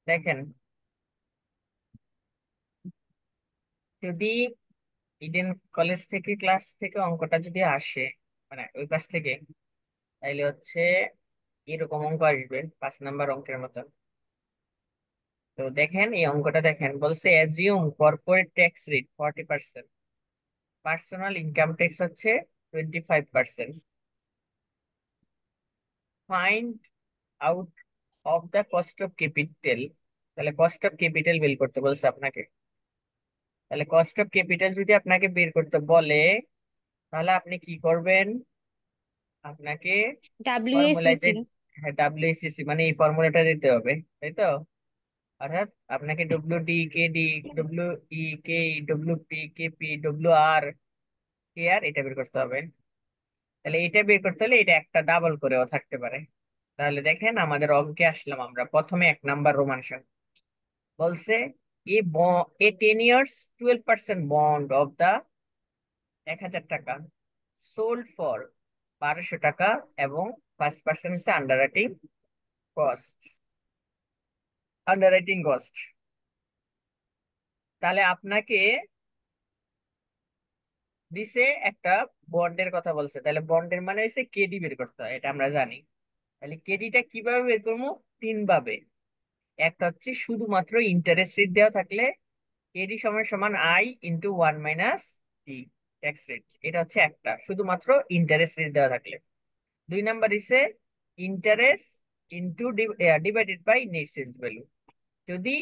দেখেন, যদি Eden college থেকে ক্লাস থেকে অঙ্কটা যদি আসে, মানে ওই পাশ থেকে, তাইলে হচ্ছে এরকম অঙ্ক আসবে 5 নাম্বার অঙ্কের মতন। তো দেখেন এই অঙ্কটা দেখেন, বলছে assume corporate tax rate 40%, personal income tax হচ্ছে 25%, find out of the cost of capital. তাহলে কস্ট অফ ক্যাপিটাল বের করতে বলছে আপনাকে। তাহলে কস্ট অফ ক্যাপিটাল যদি আপনাকে বের করতে বলে, তাহলে আপনি কি করবেন? আপনাকে ফর্মুলায় যে, WACC। হ্যাঁ, WACC মানে এই ফর্মুলাটা দিতে হবে, তাই তো? অর্থাৎ আপনাকে WD, KD, WE, KE, WP, KP, WR, KR এটা বের করতে হবে। তাহলে এটা বের করতে হলে এটা একটা ডাবল করেও থাকতে পারে। তাহলে দেখেন আমাদের অঙ্কে আসলাম আমরা, প্রথমে 1 নাম্বার রোমান সংখ্যা বলছে এ 10 years 12% বন্ড অফ দা 1,000 টাকা সোল্ড ফর 1200 টাকা, এবং 5% হচ্ছে কস্ট আন্ডাররাইটিং কস্ট। তাহলে আপনাকে দিছে একটা বন্ডের কথা বলছে, তাহলে বন্ডের মানে হচ্ছে কেডি বের করতে হয়, এটা আমরা জানি। তাহলে কেডিটা কিভাবে বের করবো? 3 ভাবে। একটা হচ্ছে শুধুমাত্র ইন্টারেস্ট রেট দেওয়া থাকলে কেডি সমান সমান I × 1 - টি ট্যাক্স রেট, এটা হচ্ছে একটা, শুধুমাত্র ইন্টারেস্ট রেট দেওয়া থাকলে। 2 নাম্বার হচ্ছে interest into divided by net sales value. যদি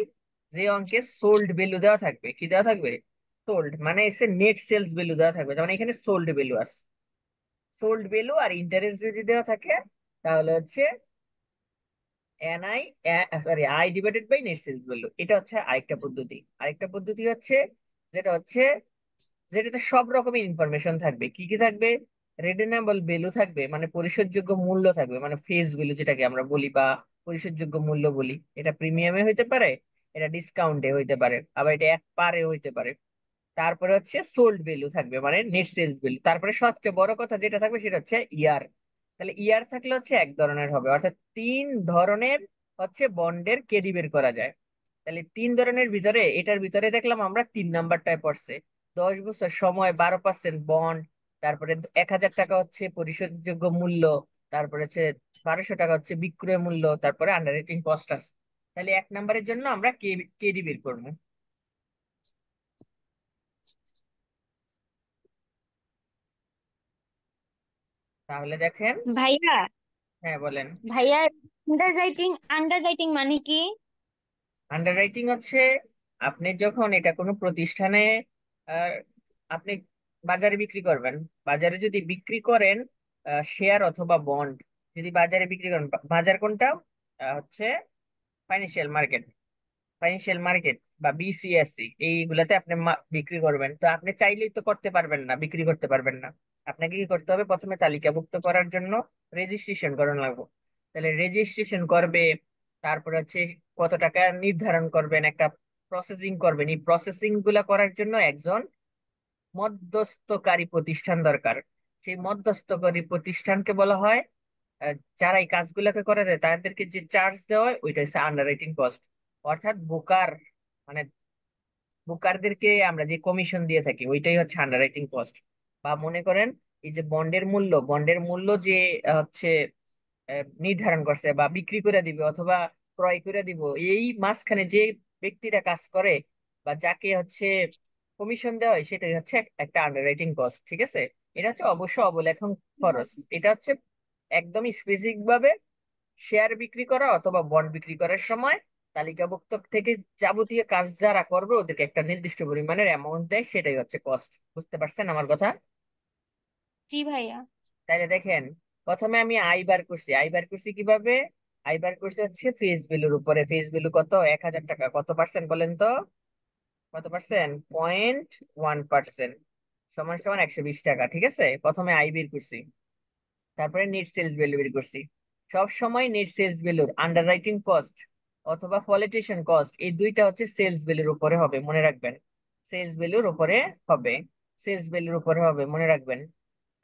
যে অঙ্কে সোল্ড ভ্যালু দেওয়া থাকবে, কি দেওয়া থাকবে? সোল্ড মানে এসে নেট সেলস ভ্যালু দেওয়া থাকবে, যেমন এখানে সোল্ড ভ্যালু আছে। সোল্ড ভ্যালু আর ইন্টারেস্ট যদি দেওয়া থাকে, তাহলে হচ্ছে I divided by net sales value. এটা হচ্ছে আরেকটা পদ্ধতি। আরেকটা পদ্ধতি হচ্ছে, যেটা হচ্ছে যেটাতে সব রকমের ইনফরমেশন থাকবে। কি কি থাকবে? রিডেনেবল ভ্যালু থাকবে, মানে পরিশোধযোগ্য মূল্য থাকবে, মানে ফেস ভ্যালু যেটাকে আমরা বলি বা পরিশোধযোগ্য মূল্য বলি। এটা প্রিমিয়ামে হইতে পারে, এটা ডিসকাউন্টে হইতে পারে, আবার এটা এক পারে হইতে পারে। তারপরে হচ্ছে সোল্ড ভ্যালু থাকবে, মানে নেট সেলস ভ্যালু। তারপরে সবচেয়ে বড় কথা যেটা থাকবে সেটা হচ্ছে ইয়ার। তাহলে ইয়ার থাকলে হচ্ছে এক ধরনের হবে, অর্থাৎ 3 ধরনের হচ্ছে বন্ডের কেডি বের করা যায়। তাহলে 3 ধরনের ভিতরে এটার ভিতরে দেখলাম আমরা 3 নাম্বারটায় পড়ছে, 10 বছর সময়, 12% বন্ড, তারপরে 1,000 টাকা হচ্ছে পরিশোধযোগ্য মূল্য, তারপরে হচ্ছে 1200 টাকা হচ্ছে বিক্রয় মূল্য, তারপরে আন্ডাররাইটিং কস্ট আছে। তাহলে 1 নাম্বারের জন্য আমরা কেডি বের করবো। তাহলে দেখেন। ভাইয়া, হ্যাঁ, বলেন। ভাইয়া, আন্ডার রাইটিং মানে কি? আন্ডাররাইটিং হচ্ছে, আপনি যখন এটা কোনো প্রতিষ্ঠানে, আহ, আপনি বাজারে বিক্রি করবেন, বাজারে যদি বিক্রি করেন শেয়ার অথবা বন্ড, যদি বাজারে বিক্রি করেন, বাজার কোনটা? হচ্ছে ফাইন্যান্সিয়াল মার্কেট। ফাইন্যান্সিয়াল মার্কেট বা বিসিএসসি, এইগুলাতে আপনি বিক্রি করবেন। তো আপনি চাইলেই তো করতে পারবেন না, বিক্রি করতে পারবেন না। আপনাকে কি করতে হবে? প্রথমে তালিকাভুক্ত করার জন্য রেজিস্ট্রেশন করানো লাগবে। তাহলে রেজিস্ট্রেশন করবে, তারপর হচ্ছে কত টাকা নির্ধারণ করবেন, একটা প্রসেসিং করবেন। এই প্রসেসিং গুলা করার জন্য একজন মধ্যস্থকারী প্রতিষ্ঠান দরকার। সেই মধ্যস্থকারী প্রতিষ্ঠানকে বলা হয়, যারা এই কাজগুলোকে করে দেয় তাদেরকে যে চার্জ দেওয়া হয় ওইটা হচ্ছে আন্ডাররাইটিং কস্ট। অর্থাৎ বুকার, মানে বুকারদেরকে আমরা যে কমিশন দিয়ে থাকি ওইটাই হচ্ছে আন্ডাররাইটিং কস্ট। বা মনে করেন এই যে বন্ডের মূল্য যে হচ্ছে নির্ধারণ করছে বা বিক্রি করে দিবে অথবা ক্রয় করে দিব, এই মাঝখানে যে ব্যক্তিরা কাজ করে বা যাকে হচ্ছে কমিশন দেওয়া হয়, সেটাই হচ্ছে একটা আন্ডাররাইটিং কস্ট। ঠিক আছে? এটা হচ্ছে অবশ্য অবলেখন খরচ। এটা হচ্ছে একদমই স্পেসিফিক ভাবে শেয়ার বিক্রি করা অথবা বন্ড বিক্রি করার সময় তালিকাভুক্ত থেকে যাবতীয় কাজ যারা করবে ওদেরকে একটা নির্দিষ্ট পরিমাণের অ্যামাউন্ট দেয়, সেটাই হচ্ছে কস্ট। বুঝতে পারছেন আমার কথা? জি ভাইয়া। তাইলে দেখেন, প্রথমে আমি আই বার করছি কিভাবে? আই বার করছি হচ্ছে ফেস ভ্যালুর উপরে। ফেস ভ্যালু কত? 1,000 টাকা। কত পার্সেন্ট বলেন তো? কত পার্সেন্ট? 0.1%, সমান সমান 120 টাকা। ঠিক আছে, প্রথমে আই বের করছি। তারপরে নেট সেলস ভ্যালু বের করছি। সব সময় নেট সেলস ভ্যালুর আন্ডাররাইটিং কস্ট অথবা ফলিটেশন কস্ট, এই দুইটা হচ্ছে সেলস ভ্যালুর উপরে হবে, মনে রাখবেন। সেলস ভ্যালুর উপরে হবে, সেলস ভ্যালুর উপরে হবে, মনে রাখবেন।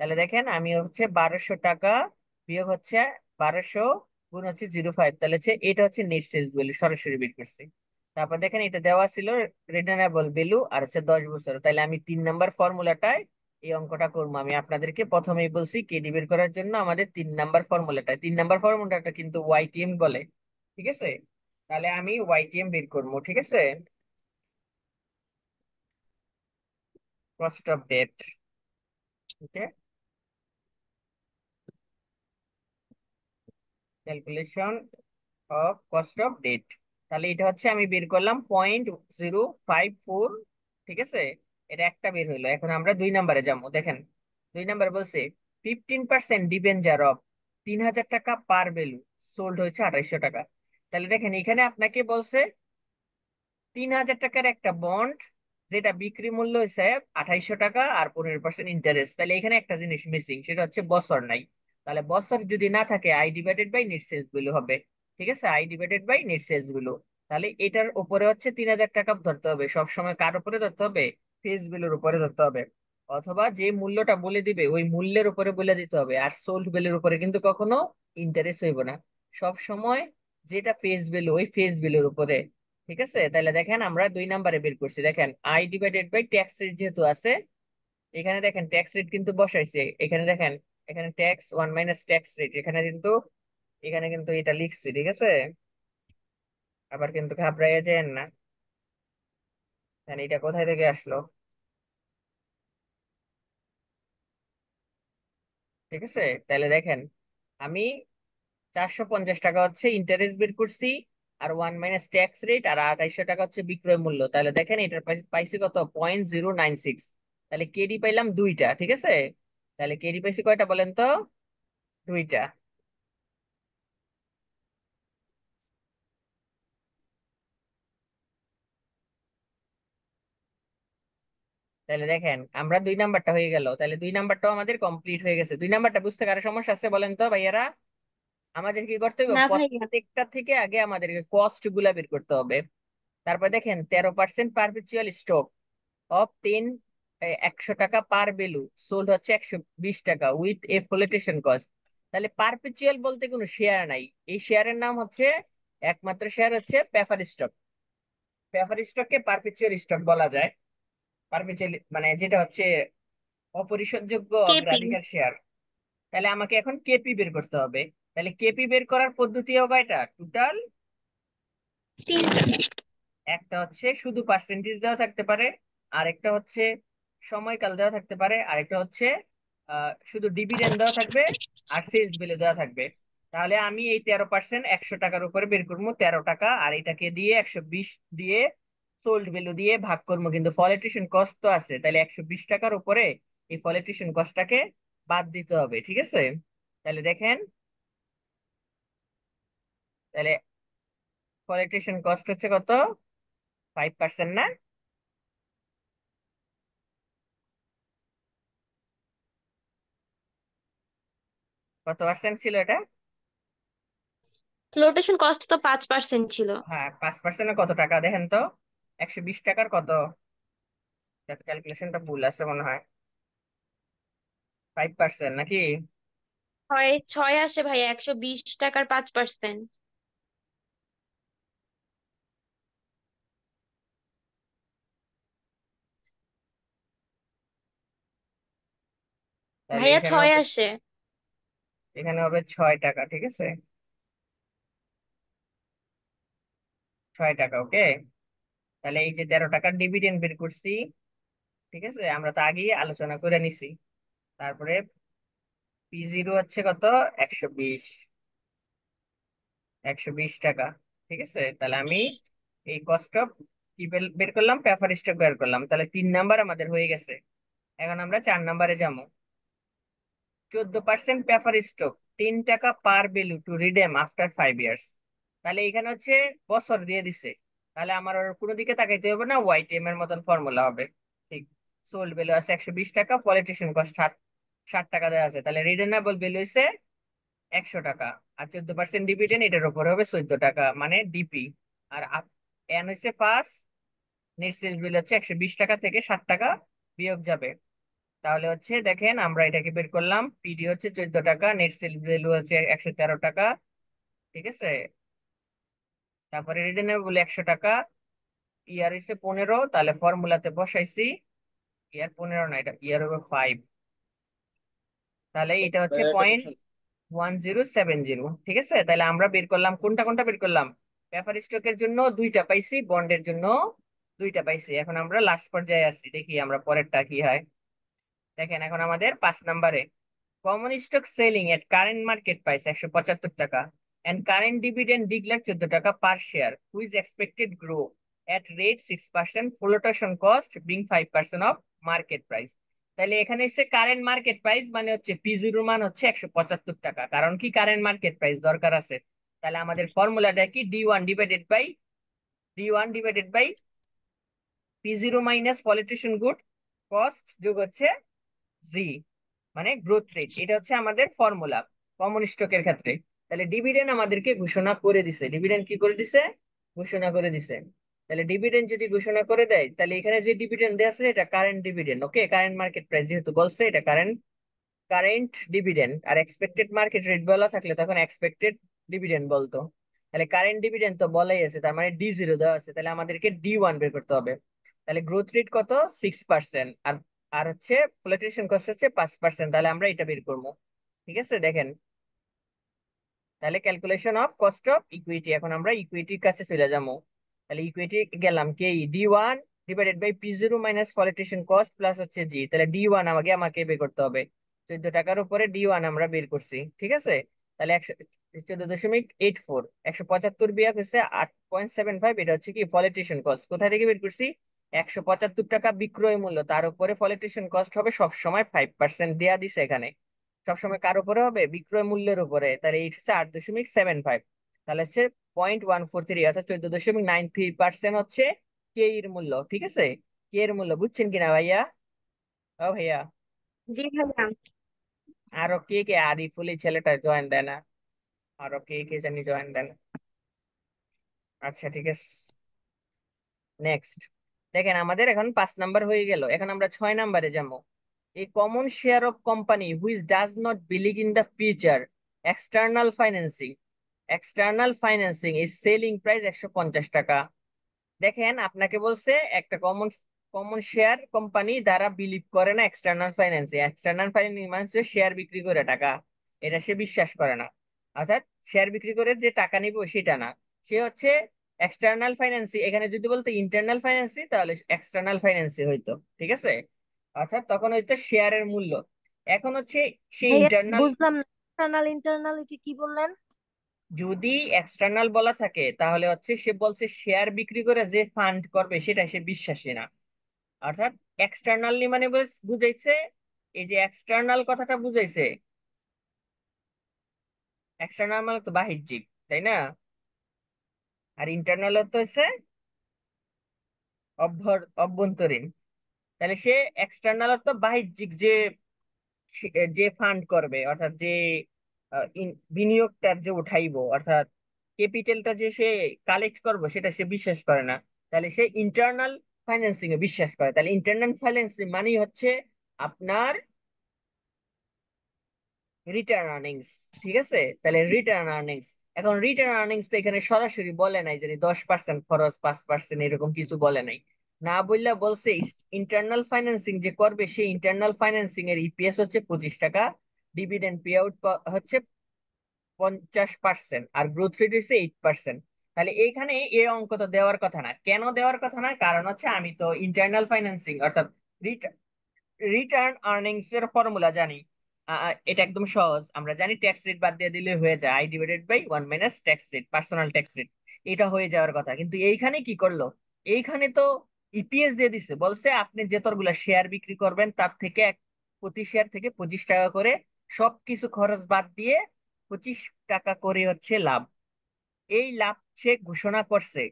তাহলে দেখেন আমি হচ্ছে 1200 টাকা বিয়োগ হচ্ছে 1200 গুণ হচ্ছে 0.5, তাহলে হচ্ছে এটা হচ্ছে নেট সেলস ভ্যালু, সরাসরি বের করছি। তারপর দেখেন এটা দেওয়া ছিল রিটার্নেবল ভ্যালু আর হচ্ছে 10 বছর, তাহলে আমি 3 নাম্বার ফর্মুলাটায় এই অঙ্কটা করবো। আমি আপনাদেরকে প্রথমেই বলছি কেডি বের করার জন্য আমাদের 3 নাম্বার ফর্মুলাটা কিন্তু ওয়াইটিএম বলে, ঠিক আছে? তাহলে আমি ওয়াইটিএম বের করবো, ঠিক আছে? Cost of debt, okay, calculation of cost of debt. তাহলে এটা হচ্ছে আমি বের করলাম 0.054, ঠিক আছে? এটা একটা বের হইলো। এখন আমরা 2 নাম্বারে যাবো। দেখেন 2 নাম্বার বলছে 15% ডিবেঞ্জার অফ 3,000 টাকা পার ভ্যালু সোল্ড হয়েছে 2800 টাকা। তাহলে দেখেন এখানে আপনাকে বলছে 3,000 টাকার একটা বন্ড, যেটা বিক্রি মূল্য হয়েছে 2800 টাকা আর 15% ইন্টারেস্ট। তাহলে এখানে একটা জিনিস মিসিং, সেটা হচ্ছে বছর নাই। তাহলে বছর যদি না থাকে I divided by net sales value হবে, ঠিক আছে? I divided by net sales value. তাহলে এটার উপরে হচ্ছে 3,000 টাকা ধরতে হবে সবসময়। কার উপরে ধরতে হবে? ফেস ভ্যালুর উপরে ধরতে হবে, অথবা যে মূল্যটা বলে দিবে ওই মূল্যের উপরে বলে দিতে হবে। আর সোল্ড ভ্যালুর উপরে কিন্তু কখনো ইন্টারেস্ট হইব না, সব সময় যেটা ফেস ভ্যালু ওই ফেস ভ্যালুর উপরে, ঠিক আছে? তাহলে দেখেন আমরা 2 নাম্বারে বের করছি। দেখেন I divided by tax rate যেহেতু আছে, এখানে দেখেন ট্যাক্স রেট কিন্তু বসাইছে। এখানে দেখেন, এখানে ট্যাক্স 1 - ট্যাক্স রেট, এখানে কিন্তু এটা লিখছি, ঠিক আছে? আবার কিন্তু ঘাবড়াইয়া যায় না, মানে এটা কোথায় থেকে আসলো, ঠিক আছে? তাহলে দেখেন আমি 450 টাকা হচ্ছে ইন্টারেস্ট বের করছি, আর 1 - ট্যাক্স রেট, আর 2800 টাকা হচ্ছে বিক্রয় মূল্য। তাহলে দেখেন এটার পাইছি কত, 0.096। তাহলে কেডি পাইলাম দুইটা, ঠিক আছে? তাহলে কেডি পাইছি কয়টা বলেন তো? দুইটা। তাহলে দেখেন আমরা 2 নাম্বারটা হয়ে গেল, তাহলে 2 নাম্বারটাও আমাদের কমপ্লিট হয়ে গেছে। 2 নাম্বারটা বুঝতে কারো সমস্যা আছে বলেন তো ভাইয়ারা? আমাদের কি করতে হবে, না ভাইয়া। প্রত্যেকটা থেকে আগে আমাদেরকে কস্ট গুলা বের করতে হবে। তারপর দেখেন 13% পারপেচুয়াল স্টক অফ 100 টাকা পার ভ্যালু সোল্ড হচ্ছে 120 টাকা উইথ এ ফ্লোটেশন কস্ট। তাহলে পারপেচুয়াল বলতে কোনো শেয়ার নাই, এই শেয়ারের নাম হচ্ছে, একমাত্র শেয়ার হচ্ছে পেপার স্টক। পেপার স্টককে পারপেচুয়াল স্টক বলা যায়। পারপেচুয়াল মানে যেটা হচ্ছে অপরিশোধযোগ্য কেপি। অগ্রাধিকার শেয়ার। তাহলে আমাকে এখন কেপি বের করতে হবে। তাহলে কেপি বের করার পদ্ধতিও কয়টা টোটাল? তিনটা। একটা হচ্ছে শুধু পার্সেন্টেজ দেওয়া থাকতে পারে, আর একটা হচ্ছে সময়কাল দেওয়া থাকতে পারে, আর একটা হচ্ছে শুধু ডিভিডেন্ড দেওয়া থাকবে, আর সেলস ভ্যালু দেওয়া থাকবে। তাহলে আমি এই 13% 100 টাকার উপরে বের করবো 13 টাকা, আর এটাকে দিয়ে 120 দিয়ে সোল্ড ভ্যালু দিয়ে ভাগ করবো। কিন্তু ফলিটেশন কস্ট তো আছে, তাহলে 120 টাকার উপরে এই ফলিটেশন কস্টটাকে বাদ দিতে হবে, ঠিক আছে? তাহলে দেখেন, তাহলে ফলিটেশন কস্ট হচ্ছে কত, 5% না? কত পার্সেন্ট ছিল এটা? ফ্লোটেশন কস্ট তো 5% ছিল। হ্যাঁ, 5%-এ কত টাকা দেখেন তো? 120 টাকার কত? ক্যালকুলেশনটা ভুল আছে মনে হয়। 5% নাকি? ছয় ছয় আসে ভাইয়া, 120 টাকার 5%। তাহলে ভাইয়া এখানে 6 হবে, আসে। 6 টাকা, ঠিক আছে? 6 টাকা, ওকে। তাহলে এই যে 13 টাকার ডিভিডেন্ড বের করছি, ঠিক আছে? আমরা তো আগেই আলোচনা করে নিছি। তারপরে P0 হচ্ছে কত, 120, 120 টাকা, ঠিক আছে? তাহলে আমি এই কস্ট অফ কি বের করলাম, পেপার স্টক বের করলাম। তাহলে 3 নাম্বার আমাদের হয়ে গেছে। এখন আমরা 4 নাম্বারে যাবো। 14% পেপার স্টক, 3 টাকা par value to redeem after 5 years. তাহলে এখানে হচ্ছে বছর দিয়ে দিছে, তাহলে আমার আর কোনো দিকে তাকাইতে হবে না, ওয়াইটিএম এর মতন ফর্মুলা হবে। ঠিক, সোল্ড ভ্যালু আছে 120 টাকা, পলিটিশিয়ান কস্ট 60 টাকা দেওয়া আছে, তাহলে রিডেনেবল ভ্যালু হচ্ছে 100 টাকা। আর 14% ডিভিডেন্ড এটার উপর হবে 14 টাকা, মানে ডিপি। আর এন হচ্ছে পাস, নেট সেলস ভ্যালু হচ্ছে 120 টাকা থেকে 60 টাকা বিয়োগ যাবে। তাহলে হচ্ছে দেখেন আমরা এটাকে বের করলাম, পিডি হচ্ছে 14 টাকা, নেট সেল ভ্যালু হচ্ছে 113 টাকা, ঠিক আছে। তারপরে রিডেনেবল 100 টাকা, ইয়ার হচ্ছে 15, তাহলে ফর্মুলাতে বসাইছি। ইয়ার 15 না, এটা ইয়ার হবে 5। তাহলে এটা হচ্ছে ভাইয়া একটা পয়েন্ট কোশ্চেন। 1070। ঠিক আছে, তাহলে আমরা বের করলাম কোনটা কোনটা বের করলাম। পেপার স্টকের জন্য দুইটা পাইছি, বন্ডের জন্য দুইটা পাইছি। এখন আমরা লাস্ট পর্যায়ে আসছি, দেখি আমরা পরেরটা কি হয়। দেখেন এখন আমাদের 5 নম্বরে, common stock selling at current market price 175 টাকা, এন্ড কারেন্ট ডিভিডেন্ড ডিক্লেয়ার 14 টাকা per share, which is expected grow at rate 6%, flotation cost being 5% of market price. তাহলে এখানে এসে কারেন্ট মার্কেট প্রাইস মানে হচ্ছে P0 মান হচ্ছে 175 টাকা, কারণ কি কারেন্ট মার্কেট প্রাইস দরকার আছে। তাহলে আমাদের ফর্মুলাটা কি, D1 divided by P0 minus flotation good cost যোগ হচ্ছে জি, মানে গ্রোথ রেট। এটা হচ্ছে আমাদের ফর্মুলা কমন স্টকের ক্ষেত্রে। তাহলে ডিভিডেন্ড আমাদেরকে ঘোষণা করে দিছে, ডিভিডেন্ড কি করে দিছে, ঘোষণা করে দিছে। তাহলে ডিভিডেন্ড যদি ঘোষণা করে দেয়, তাহলে এখানে যে ডিভিডেন্ড দেওয়া আছে এটা কারেন্ট ডিভিডেন্ড। ওকে, কারেন্ট মার্কেট প্রাইস যেহেতু বলছে, এটা current current dividend. Are expected market rate বলা থাকলে তখন এক্সপেক্টেড ডিভিডেন্ড বলতো। তাহলে কারেন্ট ডিভিডেন্ড তো বলাই আছে, তার মানে D0 দেওয়া আছে, তাহলে আমাদেরকে D1 বের করতে হবে। তাহলে গ্রোথ রেট কত, 6%, আর আর হচ্ছে ফ্লোটেশন কস্ট হচ্ছে 5%, তাহলে আমরা এটা বের করবো। ঠিক আছে, দেখেন তাহলে calculation of cost of equity, এখন আমরা ইকুইটির কাছে চলে যাবো। তাহলে ইকুইটি গেলাম, k D1 divided by P0 minus flotation cost plus হচ্ছে জি। তাহলে D1 আমাকে আমাকে বের করতে হবে। 14 টাকার উপরে D1 আমরা বের করছি। ঠিক আছে, তাহলে 14.84, 175 বিয়োগ হচ্ছে 8.75, এটা হচ্ছে কি ফ্লোটেশন কস্ট। কোথা থেকে বের করছি, 175 টাকা বিক্রয় মূল্য, তার উপরে ফ্লোটেশন কস্ট হবে সবসময় 5% দেয়া দিছে এখানে। সবসময় কার উপরে হবে, বিক্রয় মূল্যের উপরে। তাহলে এইট হচ্ছে 8.75, তাহলে হচ্ছে 0.143, অর্থাৎ 14.93% হচ্ছে কে এর মূল্য। ঠিক আছে, কে এর মূল্য বুঝছেন কিনা ভাইয়া? ও ভাইয়া, জি ভাইয়া। আরো কে কে, আরিফুল এই ছেলেটা জয়েন দেয় না, আরো কে কে জানি জয়েন দেয় না। আচ্ছা ঠিক আছে, নেক্সট। দেখেন আমাদের এখন 5 নাম্বার হয়ে গেল, এখন আমরা 6 নাম্বারে যাবো। A common share of company which does not believe in the future external financing, external financing is selling price 150 টাকা। দেখেন আপনাকে বলছে একটা কমন কমন শেয়ার কোম্পানি দ্বারা বিলিভ করে না এক্সটার্নাল ফাইন্যান্সিং। এক্সটার্নাল ফাইন্যান্সিং মানে হচ্ছে শেয়ার বিক্রি করে টাকা, এটা সে বিশ্বাস করে না। অর্থাৎ শেয়ার বিক্রি করে যে টাকা নিব সেটা না, সে হচ্ছে এক্সটার্নাল ফাইন্যান্সিং। এখানে যদি বলতো ইন্টারনাল ফাইন্যান্সিং তাহলে এক্সটার্নাল ফাইন্যান্সিং হইতো। ঠিক আছে, অর্থাৎ তখন হইতো শেয়ারের মূল্য। এখন হচ্ছে সে ভাইয়া ইন্টারনাল, বুঝলাম না, ইন্টারনাল ইন্টারনাল এটা কি বললেন? যদি এক্সটার্নাল বলা থাকে তাহলে হচ্ছে সে বলছে শেয়ার বিক্রি করে যে ফান্ড করবে সেটা সে বিশ্বাসী না। অর্থাৎ এক্সটার্নালি মানে বুঝাইছে, এই যে এক্সটার্নাল কথাটা বুঝাইছে, এক্সটার্নাল মানে তো বাহ্যিক, তাই না? আর ইন্টারনাল তো হচ্ছে অভ্যন্তরীণ। তাহলে সে এক্সটার্নাল অর্থ বাহ্যিক, যে যে ফান্ড করবে, অর্থাৎ যে বিনিয়োগটার যে উঠাইবো, অর্থাৎ ক্যাপিটালটা যে সে কালেক্ট করবো সেটা সে বিশ্বাস করে না। তাহলে সে ইন্টারনাল ফাইন্যান্সিং এ বিশ্বাস করে। তাহলে ইন্টারনাল ফাইন্যান্সিং মানেই হচ্ছে আপনার রিটার্ন আর্নিংস। ঠিক আছে, তাহলে রিটার্ন আর্নিংস, এখন রিটার্ন আর্নিংস তো এখানে সরাসরি বলে নাই যে 10% খরচ, 5% এরকম কিছু বলে নাই। না বললে বলছে ইন্টারনাল ফাইন্যান্সিং যে করবে সেই ইন্টারনাল ফাইন্যান্সিং এর ইপিএস হচ্ছে 25 টাকা, ডিভিডেন্ড পে আউট হচ্ছে 50%, আর গ্রোথ রেট হচ্ছে 8%। তাহলে এইখানে এই অঙ্ক তো দেওয়ার কথা না। কেন দেওয়ার কথা না, কারণ হচ্ছে আমি তো ইন্টারনাল ফাইন্যান্সিং অর্থাৎ রিটার্ন আর্নিংস এর ফর্মুলা জানি। এটা একদম সহজ, আমরা জানি ট্যাক্স রেট বাদ দিয়ে দিলে হয়ে যায় I/1 minus tax rate, personal tax rate. এটা হয়ে যাওয়ার কথা, কিন্তু এইখানে কি করলো, এইখানে তো ইপিএস দিয়ে দিছে। বলছে আপনি যতগুলা শেয়ার বিক্রি করবেন তার থেকে প্রতি শেয়ার থেকে 25 টাকা করে, সবকিছু খরচ বাদ দিয়ে 25 টাকা করে হচ্ছে লাভ। এই লাভ সে ঘোষণা করছে,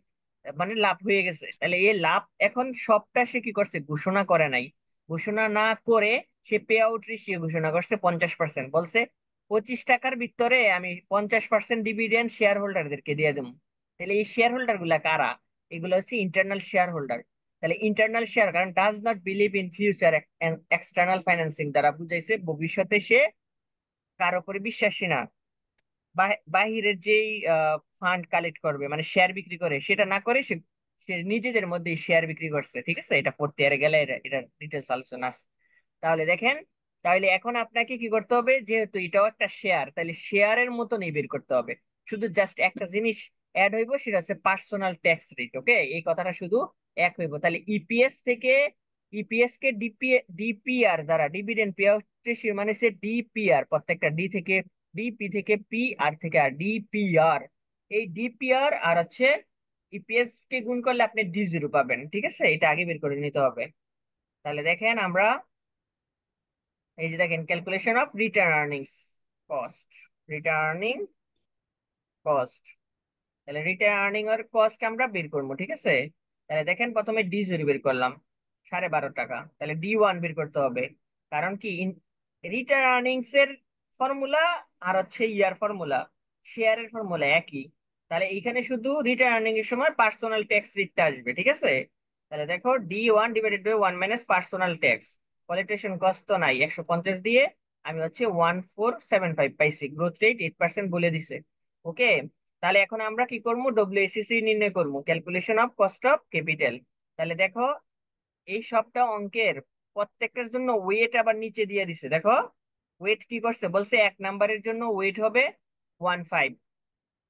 মানে লাভ হয়ে গেছে। তাহলে এই লাভ এখন সবটা সে কি করছে, ঘোষণা করে নাই। ঘোষণা না করে সে পে আউট রেশিও ঘোষণা করছে 50%। বলছে 25 টাকার ভিতরে আমি 50% ডিভিডেন্ড শেয়ার হোল্ডারদেরকে দিয়ে দেবো। তাহলে এই শেয়ার হোল্ডার গুলা কারা, এগুলো হচ্ছে ইন্টারনাল শেয়ার হোল্ডার। তাহলে ইন্টারনাল শেয়ার, কারণ does not believe in future external financing দ্বারা বুঝাইছে ভবিষ্যতে সে কার উপরে বিশ্বাসী না। বাহিরের যেই ফান্ড কালেক্ট করবে, মানে শেয়ার বিক্রি করে, সেটা না করে সে সে নিজেদের মধ্যে শেয়ার বিক্রি করছে। ঠিক আছে, এটা ফোর্থ ইয়ারে গেলে এটা ডিটেলস আলোচনা আছে। তাহলে দেখেন, তাহলে এখন আপনাকে কি করতে হবে, যেহেতু এটাও একটা শেয়ার, তাহলে শেয়ারের মতনই বের করতে হবে। শুধু জাস্ট একটা জিনিস অ্যাড হইব, সেটা হচ্ছে পার্সোনাল ট্যাক্স রেট। ওকে, এই কথাটা শুধু এক হইব। তাহলে ইপিএস থেকে, ইপিএস কে ডিপিআর দ্বারা, ডিভিডেন্ড পে আউট রেশিও মানে হচ্ছে ডিপিআর, প্রত্যেকটা ডি থেকে, ডিপি থেকে পি, আর থেকে আর, ডিপিআর। এই ডিপিআর আর হচ্ছে ইপিএস কে গুণ করলে আপনি ডি0 পাবেন। ঠিক আছে, এটা আগে বের করে নিতে হবে। তাহলে দেখেন আমরা, এই যে দেখেন, calculation of return earnings cost, returning cost. তাহলে রিটার্ন আর্নিং এর কস্ট আমরা বের করবো। ঠিক আছে, তাহলে দেখেন প্রথমে ডি0 বের করলাম 12.5 টাকা। তাহলে ডি1 বের করতে হবে, কারণ কি রিটার্ন আর্নিংস এর ফর্মুলা আর হচ্ছে ইয়ার ফর্মুলা, শেয়ারের ফর্মুলা একই। তাহলে এইখানে শুধু রিটার্ন আর্নিং এর সময় পার্সোনাল ট্যাক্স রেটটা আসবে। ঠিক আছে, তাহলে দেখো D1 / 1 - পার্সোনাল ট্যাক্স, কলেকটেশন কস্ট তো নাই, 150 দিয়ে আমি হচ্ছে 1475 পাইছি, গ্রোথ রেট 8% বলে দিছে। ওকে, তাহলে এখন আমরা কি করবো, ডব্লিউএসিসি নির্ণয় করবো, calculation of cost of capital. তাহলে দেখো, এই সবটা অঙ্কের প্রত্যেকটার জন্য ওয়েট আবার নিচে দিয়ে দিছে। দেখো ওয়েট কি করছে, বলছে 1 নাম্বারের জন্য ওয়েট হবে 15,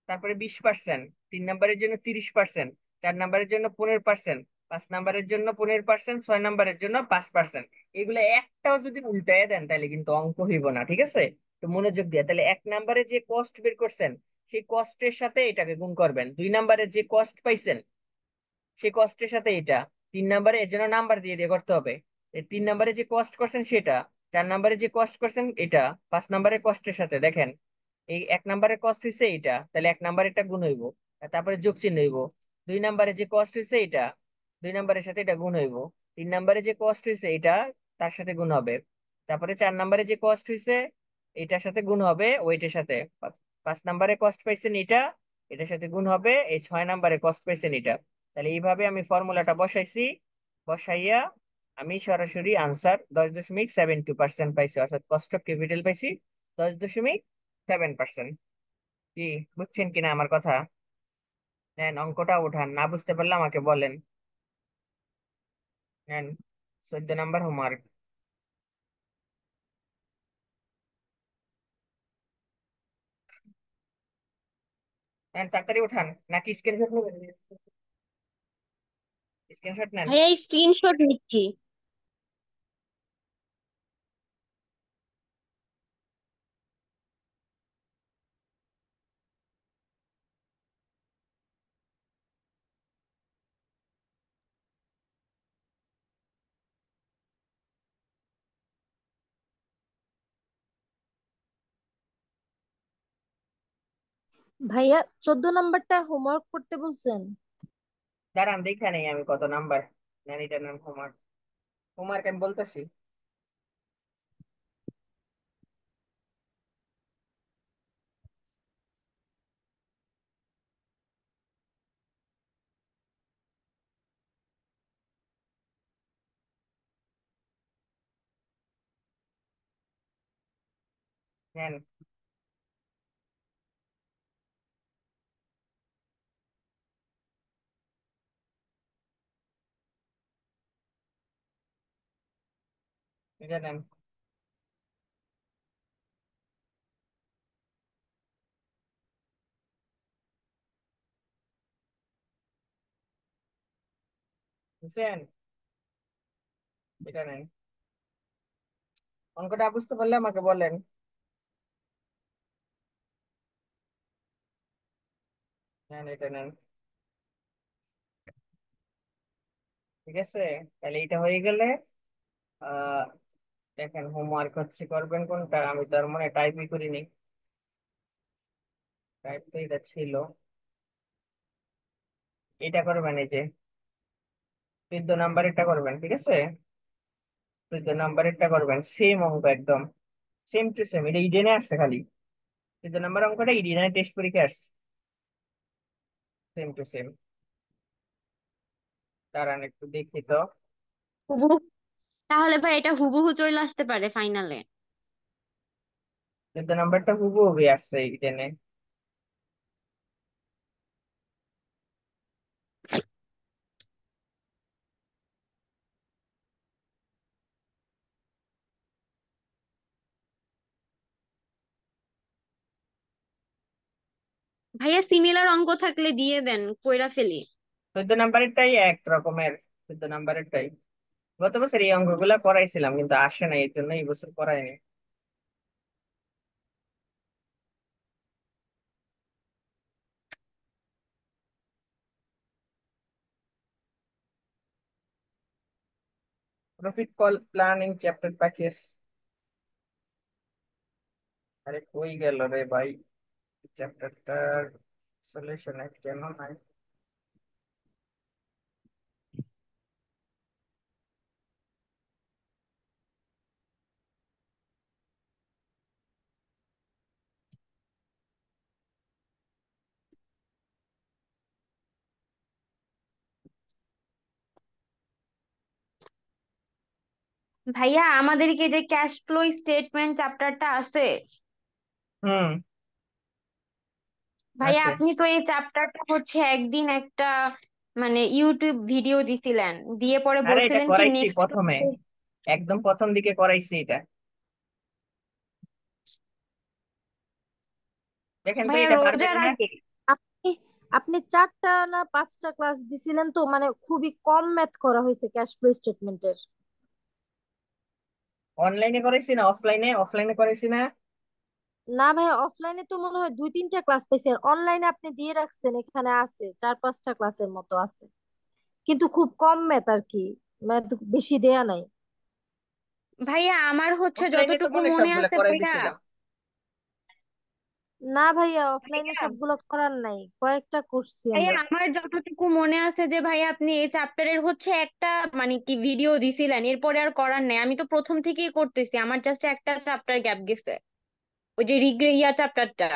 তারপরে 20%, 3 নাম্বারের জন্য 30%, 4 নাম্বারের জন্য 15%, 5 নাম্বারের জন্য 15%, 6 নাম্বারের জন্য 5%। এগুলো একটাও যদি উল্টায় দেন তাহলে কিন্তু অঙ্ক হইব না। ঠিক আছে, তো মনোযোগ দিয়ে, তাহলে 1 নাম্বারে যে কস্ট বের করছেন, সেই কস্টের সাথে এটাকে গুণ করবেন। 2 নাম্বারে যে কস্ট পাইছেন, সেই কস্টের সাথে এটা। 3 নাম্বারে এর জন্য নাম্বার দিয়ে দিয়ে করতে হবে। 3 নাম্বারে যে কস্ট করছেন সেটা, 4 নাম্বারে যে কস্ট করছেন এটা, 5 নাম্বারের কস্টের সাথে। দেখেন, এই 1 নাম্বারের কস্ট হয়েছে এটা, তাহলে 1 নাম্বারেরটা গুণ হইব, আর তারপরে যোগ চিহ্ন হইব। 2 নাম্বারে যে কস্ট হয়েছে এটা, 2 নাম্বারের সাথে এটা গুণ হইব। 3 নাম্বারে যে কস্ট হয়েছে এটা, তার সাথে গুণ হবে। তারপরে 4 নাম্বারে যে কস্ট হয়েছে, এটার সাথে গুণ হবে ওইটার সাথে। 5 নাম্বারে কস্ট পাইছেন এটা, এটার সাথে গুণ হবে এই 6 নাম্বারে কস্ট পাইছেন এটা। তাহলে এইভাবে আমি ফর্মুলাটা বসাইছি, বসাইয়া আমি সরাসরি আনসার 10.72% পাইছি, অর্থাৎ কস্ট অফ ক্যাপিটাল পাইছি 10.7%। কি বুঝছেন কিনা আমার কথা? নেন অঙ্কটা উঠান, না বুঝতে পারলে আমাকে বলেন। নেন, 14 নাম্বার হোমওয়ার্ক। নেন তাড়াতাড়ি উঠান, নাকি স্ক্রিনশট নেবেন? স্ক্রিনশট নেন। ভাইয়া স্ক্রিনশট নিচ্ছি। ভাইয়া 14 নাম্বারটা হোমওয়ার্ক করতে বলছেন? দাঁড়ান দেখে নেই আমি কত নাম্বার। নেন এটার নাম হোমওয়ার্ক। হোমওয়ার্ক আমি বলতেছি। নেন, এটা নেন। বুঝছেন, এটা নেন। অঙ্কটা বুঝতে পারলে আমাকে বলেন। নেন, এটা নেন। ঠিক আছে, তাহলে এটা হয়ে গেলে আহ দেখেন হোমওয়ার্ক হচ্ছে করবেন কোনটা, আমি তার মানে টাইপই করিনি। টাইপ তো এটা ছিল, এটা করবেন, এই যে 14 নাম্বারেরটা করবেন। ঠিক আছে, 14 নাম্বারেরটা করবেন, সেম অঙ্ক একদম, সেম টু সেম। এটা ইডেনে আসছে খালি, 14 নাম্বার অঙ্কটা ইডেনে টেস্ট পরীক্ষা আসছে, সেম টু সেম। দাঁড়ান একটু দেখি তো। হুবহু। তাহলে ভাই এটা হুবহু চলে আসতে পারে ফাইনালে। 14 নাম্বারটা হুবহু আসছে ইডেনে। ভাইয়া সিমিলার অঙ্ক থাকলে দিয়ে দেন, কইরা ফেলি। 14 নাম্বারেরটাই এক রকমের, 14 নাম্বারেরটাই। গত বছর এই অঙ্কগুলা করাইছিলাম কিন্তু আসে না, এই জন্য এই বছর করাইনি। Profit call planning chapter package, আরে কই গেল রে ভাই চ্যাপ্টারটার সলিউশন কেন নাই? ভাইয়া আমাদেরকে যে ক্যাশ ফ্লো স্টেটমেন্ট চ্যাপ্টারটা আছে, হুম। ভাইয়া আছে। আপনি তো এই চ্যাপ্টারটা হচ্ছে একদিন একটা মানে ইউটিউব ভিডিও দিছিলেন, দিয়ে পরে আরে এটা বলছিলেন কি করাইছি নেক্সট। প্রথমে, একদম প্রথম দিকে করাইছি এটা। দেখেন তো ভাইয়া এটা পারবেন রোজার না? আগে। আপনি আপনি 4টা না 5টা ক্লাস দিছিলেন তো, মানে খুবই কম ম্যাথ করা হয়েছে ক্যাশ ফ্লো স্টেটমেন্টের। অনলাইনে করাইছি না অফলাইনে? অফলাইনে করাইছি না? না ভাই, অফলাইনে তো মনে হয় 2-3টা ক্লাস পাইছি, আর অনলাইনে আপনি দিয়ে রাখছেন, এখানে আছে 4-5টা ক্লাসের মতো আছে, কিন্তু খুব কম ম্যাথ আর কি, ম্যাথ বেশি দেয়া নাই। ভাইয়া আমার হচ্ছে অফলাইনে তো যতটুকু মনে হয় মনে সবগুলা আছে করাই ভাইয়া। দিছিলাম। না ভাইয়া, অফলাইনে ভাইয়া, সবগুলো করার নাই, কয়েকটা করছি ভাইয়া আমরা। আমার যতটুকু মনে আছে যে ভাইয়া আপনি এই চ্যাপ্টারের হচ্ছে একটা মানে কি ভিডিও দিছিলেন, এরপরে আর করার নাই। আমি তো প্রথম থেকেই করতেছি, আমার জাস্ট একটা চ্যাপ্টার গ্যাপ গেছে, ওই যে ইয়া চ্যাপ্টারটা,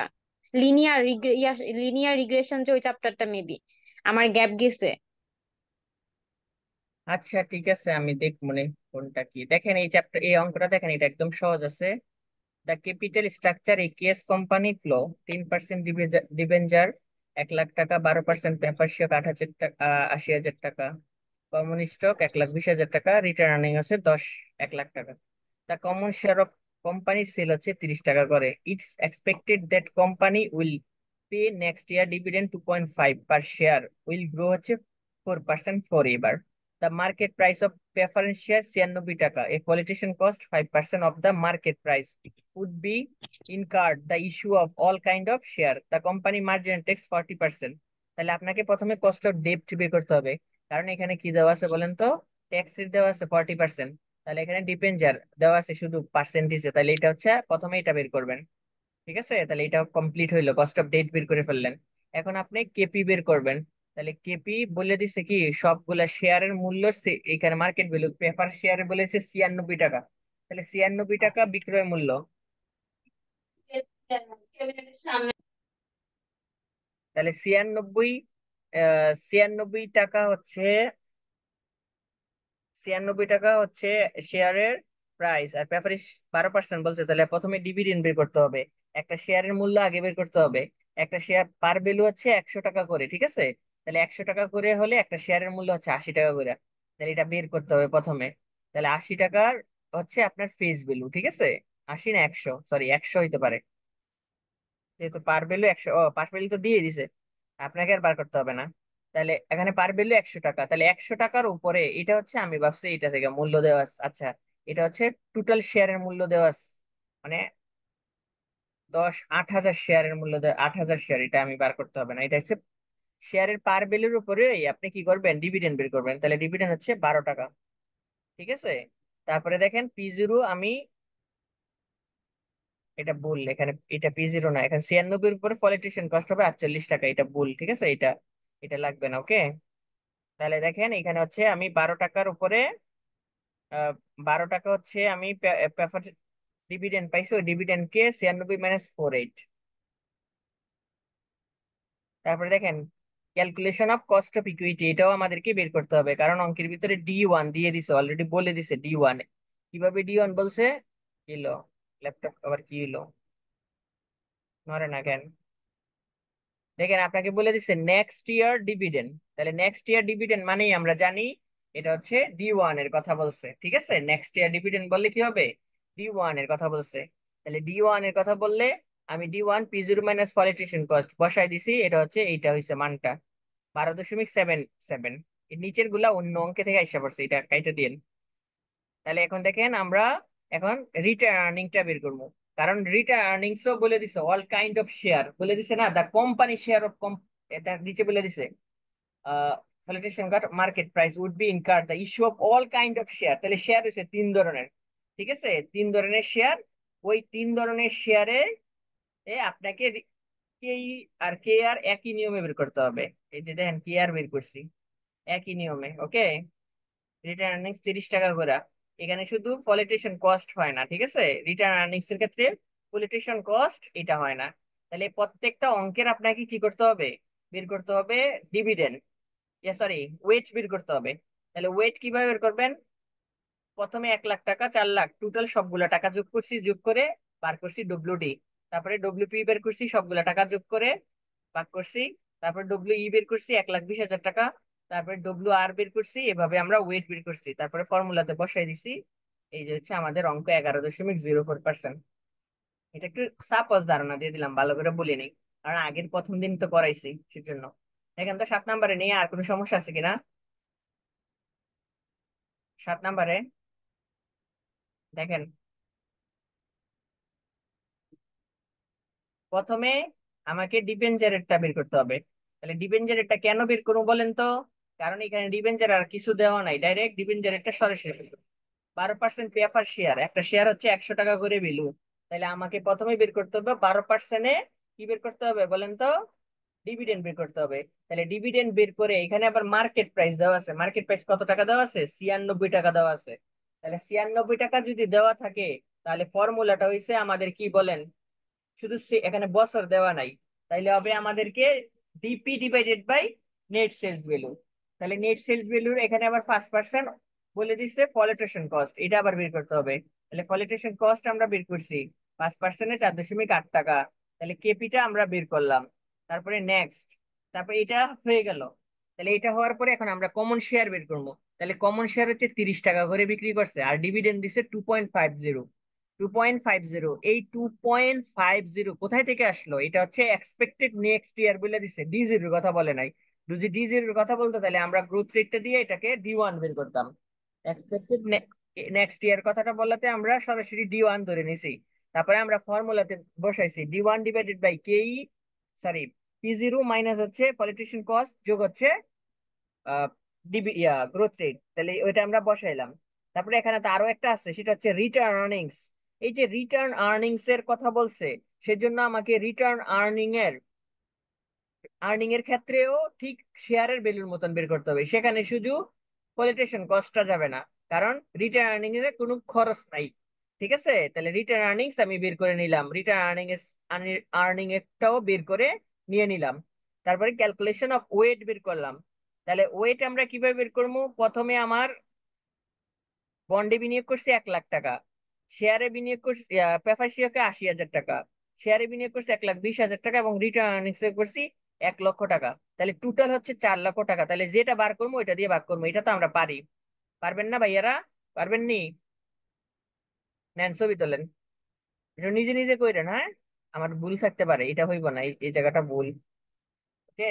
লিনিয়ার রিগ্রেশন, যে ওই চ্যাপ্টারটা মেবি আমার গ্যাপ গেছে। আচ্ছা ঠিক আছে, আমি দেখবো নে কোনটা কি। দেখেন এই চ্যাপ্টার, এই অঙ্কটা দেখেন, এটা একদম সহজ আছে। The capital structure A case company flow: 3% ডিবেঞ্জার 1 lakh টাকা, 12% পেপার শেয়ার 8,000 টাকা, 80,000 টাকা, কমন স্টক 1,20,000 টাকা, রিটার্ন আর্নিং আছে 1 লাখ টাকা। দ্য কমন শেয়ার অফ কোম্পানির সেল হচ্ছে 30 টাকা করে। It's expected that company will pay next year dividend 2.5 per share, will grow হচ্ছে 4% ফর এবার। The market price of preference share 96 টাকা, এ politician cost 5% of the market price would be incurred the issue of all kind of share. The company margin takes 40%. তাহলে আপনাকে প্রথমে cost of ডেপ্ট বের করতে হবে, কারণ এখানে কি দেওয়া আছে বলেন তো? ট্যাক্স রেট দেওয়া আছে 40%। তাহলে এখানে ডিপেন্ডার দেওয়া আছে শুধু পার্সেন্টেজে, তাহলে এটা হচ্ছে প্রথমে এটা বের করবেন। ঠিক আছে, তাহলে এটা কমপ্লিট হইলো, কস্ট অফ ডেট বের করে ফেললেন। এখন আপনি কেপি বের করবেন। তাহলে কেপি বলে দিছে কি সবগুলা শেয়ারের মূল্য, এখানে মার্কেট ভ্যালু পেপার শেয়ারে বলেছে 96 টাকা। তাহলে 96 টাকা বিক্রয় মূল্য। তাহলে 96 হচ্ছে 96 টাকা হচ্ছে শেয়ারের প্রাইস, আর প্রেফারেন্স 12% বলছে, তাহলে প্রথমে ডিভিডেন্ড বের করতে হবে। একটা শেয়ারের মূল্য আগে বের করতে হবে। একটা শেয়ার পার ভ্যালু হচ্ছে 100 টাকা করে, ঠিক আছে? তাহলে 100 টাকা করে হলে একটা শেয়ারের মূল্য হচ্ছে 80 টাকা করে। তাহলে এটা বের করতে হবে প্রথমে। তাহলে 80 টাকার হচ্ছে আপনার ফেস ভ্যালু, ঠিক আছে? 80 না 100, সরি 100 হইতে পারে, যেহেতু পার ভ্যালু 100। ও, পার ভ্যালু তো দিয়ে দিছে, আপনাকে আর বার করতে হবে না। তাহলে এখানে পার ভ্যালু 100 টাকা, তাহলে 100 টাকার উপরে এটা হচ্ছে, আমি ভাবছি এটা থেকে মূল্য দেওয়া আছে। আচ্ছা, এটা হচ্ছে টোটাল শেয়ারের মূল্য দেওয়া আছে, মানে 8,000 শেয়ারের মূল্য দেওয়া, 8,000 শেয়ার, এটা আমি বার করতে হবে না। এটা হচ্ছে শেয়ারের পার ভ্যালুর উপরে আপনি কি করবেন, ডিভিডেন্ড বের করবেন। তাহলে ডিভিডেন্ড হচ্ছে 12 টাকা, ঠিক আছে? তারপরে দেখেন P0, আমি এটা ভুল এখানে, এটা P0 না, এখানে 96 এর উপরে পলিটিশিয়ান কস্ট হবে 48 টাকা, এটা ভুল, ঠিক আছে? এটা এটা লাগবে না, ওকে? তাহলে দেখেন এখানে হচ্ছে আমি 12 টাকার উপরে 12 টাকা হচ্ছে আমি প্রেফার ডিভিডেন্ড পাইছি, ওই ডিভিডেন্ড কে 96 - 48। তারপরে দেখেন calculation of cost of equity, এটাও আমাদেরকে বের করতে হবে, কারণ অঙ্কের ভিতরে D1 দিয়ে দিছে, অলরেডি বলে দিছে D1। কিভাবে D1 বলছে? কিলো, ল্যাপটপ আবার কি হলো, নরে না কেন? দেখেন আপনাকে বলে দিচ্ছে নেক্সট ইয়ার ডিভিডেন্ড। তাহলে নেক্সট ইয়ার ডিভিডেন্ড মানেই আমরা জানি এটা হচ্ছে D1 এর কথা বলছে, ঠিক আছে? নেক্সট ইয়ার ডিভিডেন্ড বললে কি হবে? D1 এর কথা বলছে। তাহলে D1 এর কথা বললে আমি D1 P0 - পলিটিশিয়ান কস্ট বসাই দিছি, এটা হচ্ছে এইটা হচ্ছে মানটা 12.77। এর নিচের গুলা অন্য অঙ্কে থেকে আইসা পড়ছে, এটা কাইটা দিন। তাহলে এখন দেখেন আমরা এখন রিটার্ন আর্নিংটা বের করবো। কারণ রিটার্ন আর্নিংস বলে দিছে অল কাইন্ড অফ শেয়ার বলে দিছে না, দা কোম্পানি শেয়ার অফ এটা নিচে বলে দিছে validation card market price would be incurred the issue of all kind of share. তাহলে শেয়ার হচ্ছে তিন ধরনের, ঠিক আছে, তিন ধরনের শেয়ার। ওই তিন ধরনের শেয়ারে আপনাকে কে আর কে আর একই নিয়মে বের করতে হবে। এই যে দেখেন কে আর বের করছি একই নিয়মে, ওকে। রিটার্ন আর্নিংস 30 টাকা করে। এখানে শুধু পলিটেশন কস্ট হয় না, ঠিক আছে, রিটার্ন আর্নিংস এর ক্ষেত্রে পলিটেশন কস্ট এটা হয় না। তাহলে প্রত্যেকটা অঙ্কের আপনাকে কি করতে হবে, বের করতে হবে ডিভিডেন্ড, সরি ওয়েট বের করতে হবে। তাহলে ওয়েট কিভাবে বের করবেন, প্রথমে 1 লাখ টাকা 4 লাখ টোটাল সবগুলা টাকা যোগ করছি, যোগ করে বার করছি ডব্লিউডি। তারপরে ডব্লিউপি বের করছি সবগুলা টাকা যোগ করে ভাগ করছি। তারপর ডব্লিউ বের করছি 1,20,000 টাকা। তারপরে ডব্লিউ বের করছি, এভাবে আমরা ওয়েট বের করছি, তারপরে ফর্মুলাতে বসাই দিছি। এই যে হচ্ছে আমাদের অঙ্ক 11.04%। এটা একটু সাপোজ ধারণা দিয়ে দিলাম, ভালো করে বলিনি, কারণ আগের প্রথম দিন তো করাইছি সেজন্য। দেখেন তো 7 নম্বরে নিয়ে আর কোনো সমস্যা আছে কিনা। 7 নম্বরে দেখেন, প্রথমে আমাকে ডিবেঞ্জারেরটা বের করতে হবে। তাহলে ডিবেঞ্জারেরটা কেন বের করবো বলেন তো, কারণ এখানে ডিবেঞ্জার আর কিছু দেওয়া নাই, ডাইরেক্ট ডিবেঞ্জারেরটা সরাসরি 12% পেপার শেয়ার, একটা শেয়ার হচ্ছে 100 টাকা করে ভ্যালু। তাহলে আমাকে প্রথমে বের করতে হবে 12%-এ কি বের করতে হবে বলেন তো, ডিভিডেন্ড বের করতে হবে। তাহলে ডিভিডেন্ড বের করে এখানে আবার মার্কেট প্রাইস দেওয়া আছে, মার্কেট প্রাইস কত টাকা দেওয়া আছে, 96 টাকা দেওয়া আছে। তাহলে 96 টাকা যদি দেওয়া থাকে, তাহলে ফর্মুলাটা হইছে আমাদের কি বলেন, শুধু এখানে বছর দেওয়া নাই, তাইলে হবে আমাদেরকে DP divided by net sales value. তাহলে নেট সেলস ভ্যালুর এখানে আবার 5% বলে দিচ্ছে ফলিটেশন কস্ট, এটা আবার বের করতে হবে। তাহলে ফলিটেশন কস্ট আমরা বের করছি 5%-এ 4.8 টাকা। তাহলে কেপিটা আমরা বের করলাম। তারপরে নেক্সট, তারপরে এটা হয়ে গেল। তাহলে এটা হওয়ার পরে এখন আমরা কমন শেয়ার বের করবো। তাহলে কমন শেয়ার হচ্ছে 30 টাকা করে বিক্রি করছে, আর ডিভিডেন্ড দিচ্ছে 2.50। 2.50, এই 2.50 কোথায় থেকে আসলো, এটা হচ্ছে এক্সপেক্টেড নেক্সট ইয়ার বলে দিছে, D0 কথা বলে নাই। যদি D0 কথা বলতো তাহলে আমরা গ্রোথ রেটটা দিয়ে এটাকে D1 বের করতাম। এক্সপেক্টেড নেক্সট ইয়ার কথাটা বলাতে আমরা সরাসরি D1 ধরে নিছি। তারপরে আমরা ফর্মুলাতে বসাইছি D1 ডিভাইডেড বাই কেই, সরি P0 মাইনাস হচ্ছে পলিটিশিয়ান কস্ট যোগ হচ্ছে গ্রোথ রেট, তাহলে ওইটা আমরা বসাইলাম। তারপরে এখানে তো আরো একটা আছে, সেটা হচ্ছে রিটার্ন আর্নিংস। এই যে রিটার্ন আর্নিংস এর কথা বলছে, সেজন্য আমাকে রিটার্ন আর্নিং এর ক্ষেত্রেও ঠিক শেয়ারের ভ্যালুর মতন বের করতে হবে, সেখানে শুধু পলিটেশন কস্টটা যাবে না, কারণ রিটার্ন আর্নিং এর কোনো খরচ নাই। ঠিক আছে, তাহলে রিটার্ন আর্নিংস আমি বের করে নিলাম, রিটার্ন আর্নিং একটাও বের করে নিয়ে নিলাম। তারপরে ক্যালকুলেশন অফ ওয়েট বের করলাম। তাহলে ওয়েট আমরা কিভাবে বের করবো, প্রথমে আমার বন্ডে বিনিয়োগ করছি 1 লাখ টাকা, শেয়ারে বিনিয়োগ করছি প্রেফার শেয়ারকে 80,000 টাকা, শেয়ারে বিনিয়োগ করছি 1,20,000 টাকা, এবং রিটার্ন আর্নিংস করছি 1 লক্ষ টাকা। তাহলে টোটাল হচ্ছে 4 লক্ষ টাকা। তাহলে যেটা বার করবো ওইটা দিয়ে ভাগ করবো, এটা তো আমরা পারি। পারবেন না ভাইয়ারা, পারবেন নি, নেন ছবি তোলেন, এটা নিজে নিজে কইরেন, হ্যাঁ, আমার ভুল থাকতে পারে, এটা হইব না, এই জায়গাটা ভুল, ওকে।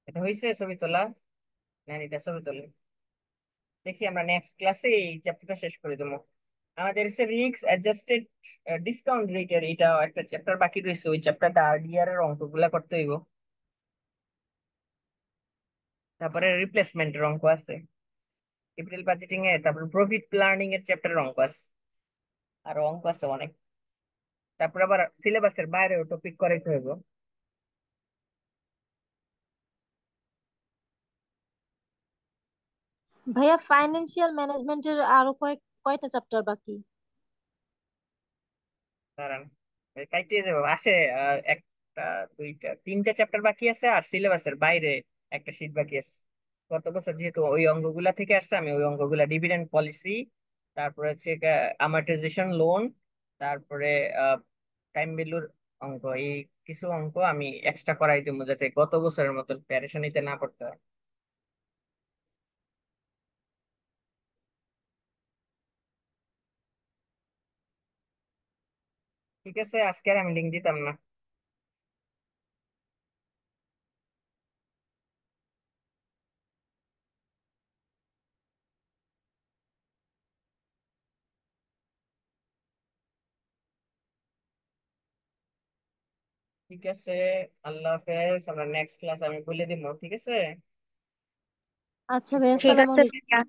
এটা হয়েছে ছবি তোলা, নেন এটা ছবি তোলেন। দেখি আমরা নেক্সট ক্লাসে এই চ্যাপ্টারটা শেষ করে দেবো। আমাদের হচ্ছে রিস্ক অ্যাডজাস্টেড ডিসকাউন্ট রেটের এটা একটা চ্যাপ্টার বাকি রয়েছে, ওই চ্যাপ্টারটা আরডিআর এর অঙ্কগুলা করতে হইব। তারপরে রিপ্লেসমেন্টের অঙ্ক আছে, ক্যাপিটাল বাজেটিং এর, তারপর প্রফিট প্ল্যানিং এর চ্যাপ্টারের অঙ্ক আছে, আর অঙ্ক আছে অনেক। তারপর আবার সিলেবাসের বাইরেও টপিক করাইতে হইব। ভাইয়া ফাইন্যান্সিয়াল ম্যানেজমেন্টের আরো কয়টা চ্যাপ্টার বাকি? দাঁড়ান, কাইটে যাবো আসে। একটা, দুইটা, তিনটা চ্যাপ্টার বাকি আছে, আর সিলেবাসের বাইরে একটা শীট বাকি আছে। গত বছর যেহেতু ওই অঙ্কগুলা থেকে আসছে, আমি ওই অঙ্কগুলা, ডিভিডেন্ড পলিসি, তারপরে হচ্ছে আমার্টাইজেশন লোন, তারপরে টাইম ভ্যালুর অঙ্ক, এই কিছু অঙ্ক আমি এক্সট্রা করাই দেবো, যাতে গত বছরের মতন প্যারেশানিতে না পড়তে হয়। ঠিক আছে, আজকে আর আমি লিঙ্ক দিতাম না। ঠিক আছে, আল্লাহ হাফেজ, আমরা নেক্সট ক্লাস আমি বলে দিব, ঠিক আছে। আচ্ছা ভাইয়া, ঠিক আসসালামু আছে আলাইকুম। ভাইয়া।